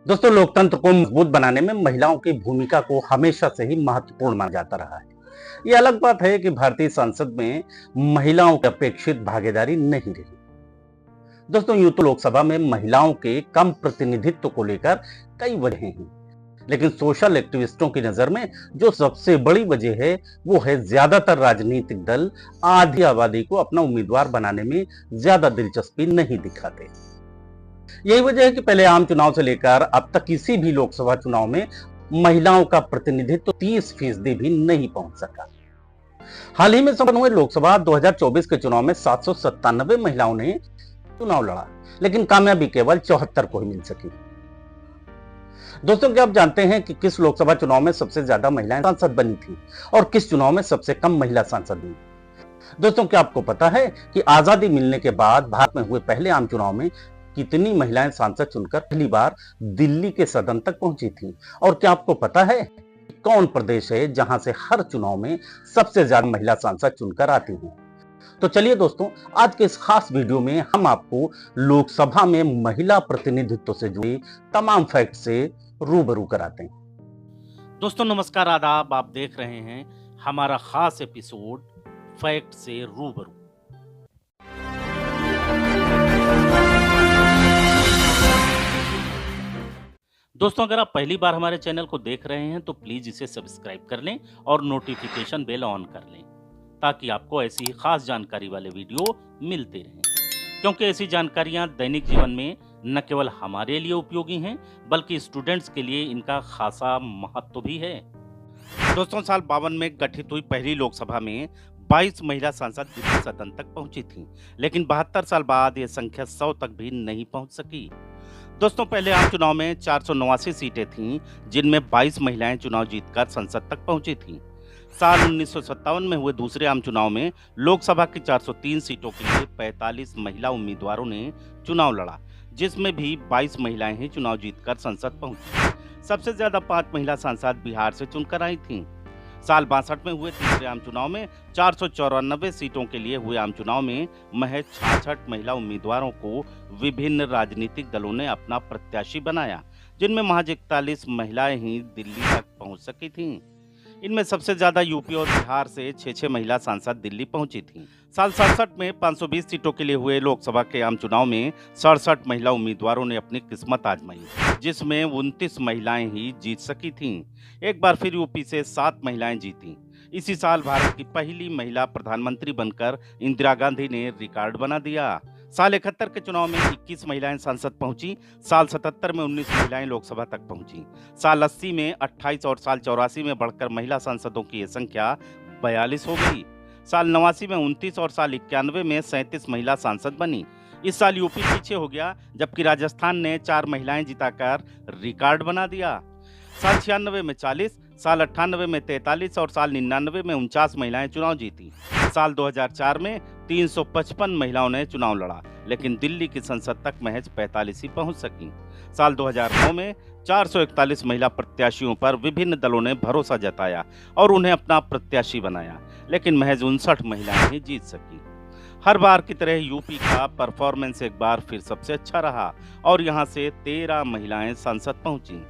दोस्तों, लोकतंत्र को मजबूत बनाने में महिलाओं की भूमिका को हमेशा से ही महत्वपूर्ण माना जाता रहा है। ये अलग बात है कि भारतीय संसद में महिलाओं की अपेक्षित भागीदारी नहीं रही। दोस्तों, यूं तो लोकसभा में महिलाओं के कम प्रतिनिधित्व को लेकर कई वजहें हैं, लेकिन सोशल एक्टिविस्टों की नजर में जो सबसे बड़ी वजह है वो है ज्यादातर राजनीतिक दल आधी आबादी को अपना उम्मीदवार बनाने में ज्यादा दिलचस्पी नहीं दिखाते। यही वजह है कि पहले आम चुनाव से लेकर अब तक किसी भी लोकसभा चुनाव में महिलाओं का प्रतिनिधित्व 30% भी नहीं पहुंच सका। हाल ही में संपन्न हुए लोकसभा 2024 के चुनाव में 797 महिलाओं ने चुनाव लड़ा, लेकिन कामयाबी केवल 74 को ही मिल सकी। दोस्तों, क्या आप जानते हैं कि किस लोकसभा चुनाव में सबसे ज्यादा महिलाएं सांसद बनी थी और किस चुनाव में सबसे कम महिला सांसद हुई? दोस्तों, क्या आपको पता है कि आजादी मिलने के बाद भारत में हुए पहले आम चुनाव में कितनी महिलाएं सांसद चुनकर पहली बार दिल्ली के सदन तक पहुंची थी? और क्या आपको पता है कौन प्रदेश है जहां से हर चुनाव में सबसे ज्यादा महिला सांसद चुनकर आती हैं? तो चलिए दोस्तों, आज के इस खास वीडियो में हम आपको लोकसभा में महिला प्रतिनिधित्व से जुड़ी तमाम फैक्ट से रूबरू कराते हैं। दोस्तों नमस्कार, आदाब। आप देख रहे हैं हमारा खास एपिसोड फैक्ट से रूबरू। दोस्तों, अगर आप पहली बार हमारे चैनल को देख रहे हैं तो प्लीज इसे सब्सक्राइब कर लें और नोटिफिकेशन बेल ऑन कर लें ताकि आपको ऐसी ही खास जानकारी वाले वीडियो मिलते रहें, क्योंकि ऐसी जानकारियां दैनिक जीवन में न केवल हमारे लिए उपयोगी हैं बल्कि स्टूडेंट्स के लिए इनका खासा महत्व भी है। दोस्तों, साल 52 में गठित हुई पहली लोकसभा में 22 महिला सांसद दिल्ली सदन तक पहुंची थीं, लेकिन 72 साल बाद यह संख्या 100 तक भी नहीं पहुंच सकी। दोस्तों, पहले आम चुनाव में 489 सीटें थीं, जिनमें 22 महिलाएं चुनाव जीतकर संसद तक पहुंची थीं। साल 1957 में हुए दूसरे आम चुनाव में लोकसभा की 403 सीटों के लिए 45 महिला उम्मीदवारों ने चुनाव लड़ा, जिसमें भी 22 महिलाएं ही चुनाव जीतकर संसद पहुंची। सबसे ज्यादा 5 महिला सांसद बिहार से चुनकर आई थीं। साल 62 में हुए तीसरे आम चुनाव में 494 सीटों के लिए हुए आम चुनाव में महज 66 महिला उम्मीदवारों को विभिन्न राजनीतिक दलों ने अपना प्रत्याशी बनाया, जिनमें महज 41 महिलाएं ही दिल्ली तक पहुंच सकी थीं। इनमें सबसे ज्यादा यूपी और बिहार से 6 महिला सांसद दिल्ली पहुंची थीं। साल 67 में 520 सीटों के लिए हुए लोकसभा के आम चुनाव में 67 महिला उम्मीदवारों ने अपनी किस्मत आजमाई, जिसमें 29 महिलाएं ही जीत सकी थीं। एक बार फिर यूपी से 7 महिलाएं जीतीं। इसी साल भारत की पहली महिला प्रधानमंत्री बनकर इंदिरा गांधी ने रिकॉर्ड बना दिया। साल 71 के चुनाव में 21 महिलाएं संसद पहुंची। साल 77 में 19 महिलाएं लोकसभा तक पहुंची। साल 80 में 28 और साल 84 में बढ़कर महिला सांसदों की यह संख्या 42 हो गई। साल 89 में 29 और साल 91 में 37 महिला सांसद बनी। इस साल यूपी पीछे हो गया, जबकि राजस्थान ने 4 महिलाएं जिताकर रिकॉर्ड बना दिया। साल 96 में 40, साल 98 में 43 और साल 99 में 49 महिलाएं चुनाव जीती। साल 2004 में 355 महिलाओं ने चुनाव लड़ा, लेकिन दिल्ली की संसद तक महज 45 ही पहुंच सकी। साल 2009 में 441 महिला प्रत्याशियों पर विभिन्न दलों ने भरोसा जताया और उन्हें अपना प्रत्याशी बनाया, लेकिन महज 59 महिलाएं ही जीत सकी। हर बार की तरह यूपी का परफॉर्मेंस एक बार फिर सबसे अच्छा रहा और यहां से 13 महिलाएं संसद पहुंची।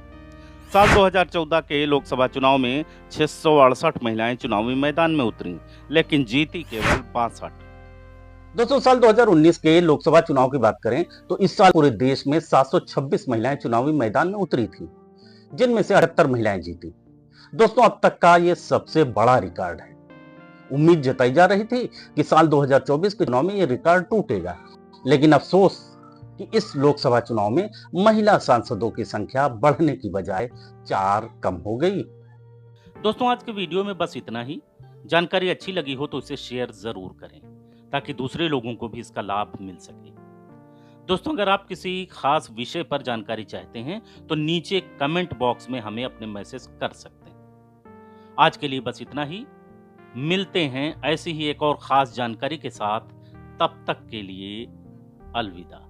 साल 2014 के लोकसभा चुनाव में 668 महिलाएं चुनावी मैदान में उतरी, लेकिन जीती केवल 62। दोस्तों, साल 2019 के लोकसभा चुनाव की बात करें तो इस साल पूरे देश में 726 महिलाएं चुनावी मैदान में उतरी थी, जिनमें से 78 महिलाएं जीती। दोस्तों, अब तक का ये सबसे बड़ा रिकॉर्ड है। उम्मीद जताई जा रही थी कि साल 2024 के चुनाव में ये रिकॉर्ड टूटेगा, लेकिन अफसोस कि इस लोकसभा चुनाव में महिला सांसदों की संख्या बढ़ने की बजाय 4 कम हो गई। दोस्तों, आज के वीडियो में बस इतना ही। जानकारी अच्छी लगी हो तो इसे शेयर जरूर करें ताकि दूसरे लोगों को भी इसका लाभ मिल सके। दोस्तों, अगर आप किसी खास विषय पर जानकारी चाहते हैं तो नीचे कमेंट बॉक्स में हमें अपने मैसेज कर सकते हैं। आज के लिए बस इतना ही। मिलते हैं ऐसी ही एक और खास जानकारी के साथ। तब तक के लिए अलविदा।